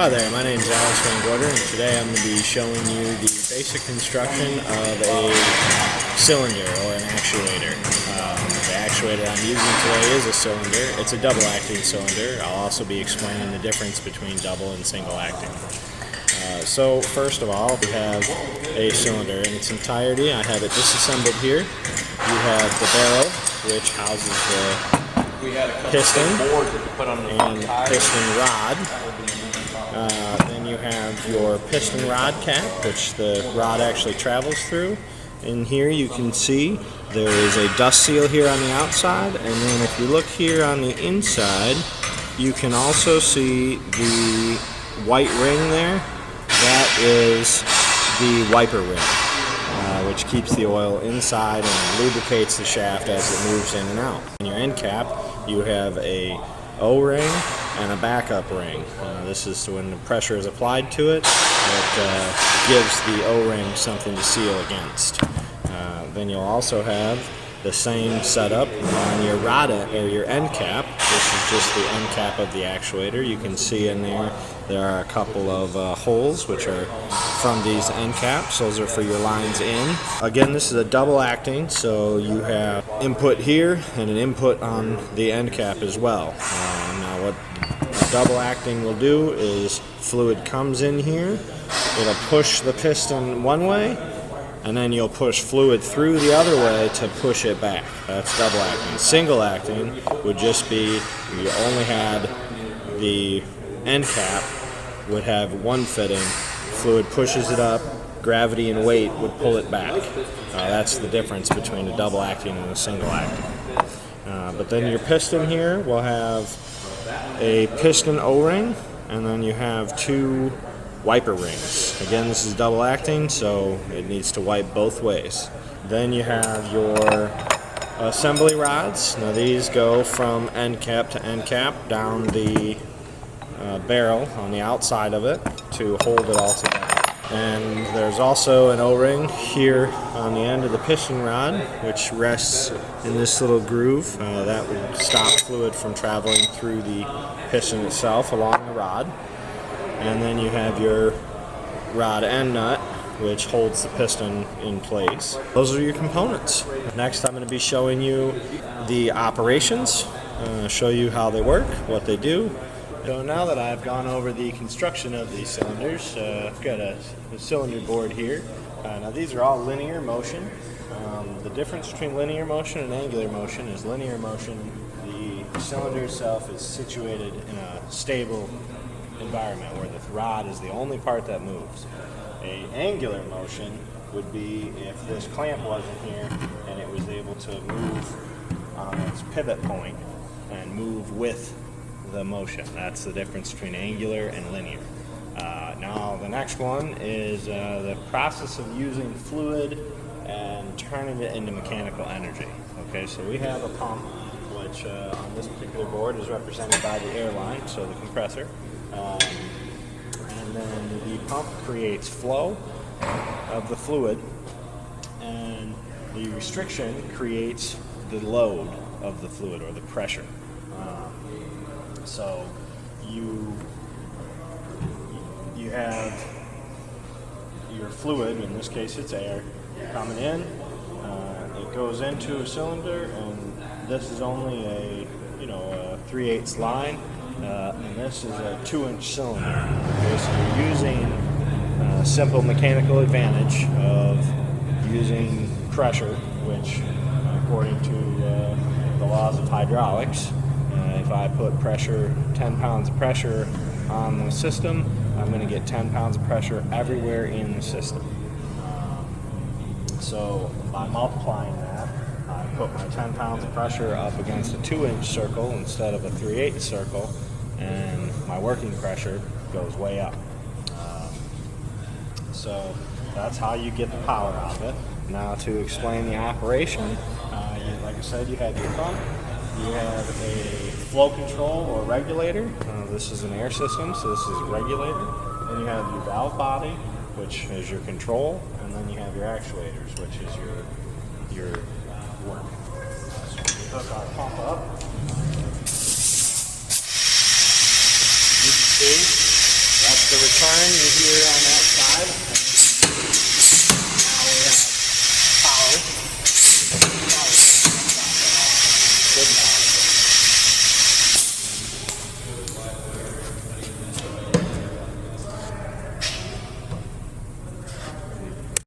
Hi there, my name is Alex Van Gorder, and today I'm going to be showing you the basic construction of a cylinder or an actuator. The actuator I'm using today is a cylinder. It's a double-acting cylinder. I'll also be explaining the difference between double and single-acting. So first of all, we have a cylinder in its entirety. I have it disassembled here. You have the barrel, which houses the piston and piston rod. Then you have your piston rod cap, which the rod actually travels through. In here you can see there is a dust seal here on the outside, and then if you look here on the inside, you can also see the white ring there. That is the wiper ring, which keeps the oil inside and lubricates the shaft as it moves in and out. In your end cap, you have a O-ring and a backup ring. This is when the pressure is applied to it, it gives the O-ring something to seal against. Then you'll also have the same setup on your rod or your end cap. This is just the end cap of the actuator. You can see in there are a couple of holes which are from these end caps. Those are for your lines in. Again, this is a double acting, so you have input here and an input on the end cap as well. Now what a double acting will do is fluid comes in here, it'll push the piston one way, and then you'll push fluid through the other way to push it back. That's double acting. Single acting would just be you only had the end cap would have one fitting, fluid pushes it up, gravity and weight would pull it back. That's the difference between a double acting and a single acting. But then your piston here will have a piston O-ring, and then you have two wiper rings. Again, this is double acting, so it needs to wipe both ways. Then you have your assembly rods. Now these go from end cap to end cap down the barrel on the outside of it to hold it all together. And there's also an O-ring here on the end of the piston rod, which rests in this little groove. That would stop fluid from traveling through the piston itself along the rod. And then you have your rod end nut, which holds the piston in place. Those are your components. Next, I'm going to be showing you the operations, show you how they work, what they do. So now that I've gone over the construction of these cylinders, I've got a cylinder board here. Now these are all linear motion. The difference between linear motion and angular motion is linear motion, the cylinder itself is situated in a stable environment where the rod is the only part that moves. A angular motion would be if this clamp wasn't here and it was able to move on its pivot point and move with the motion. That's the difference between angular and linear. Now the next one is the process of using fluid and turning it into mechanical energy. Okay, so we have a pump which on this particular board is represented by the airline, so the compressor. And then the pump creates flow of the fluid, and the restriction creates the load of the fluid or the pressure. So you have your fluid, in this case it's air, coming in. It goes into a cylinder, and this is only a 3/8 line. And this is a 2-inch cylinder. Okay, so you're using a simple mechanical advantage of using pressure, which according to the laws of hydraulics, if I put 10 pounds of pressure on the system, I'm going to get 10 pounds of pressure everywhere in the system. So by multiplying that, I put my 10 pounds of pressure up against a 2-inch circle instead of a 3/8 circle, and my working pressure goes way up. So that's how you get the power out of it. Now to explain the operation, like I said, you have your pump, you have a flow control or regulator. This is an air system, so this is a regulator. Then you have your valve body, which is your control, and then you have your actuators, which is your work. So we hook our pump up. You can see that's here on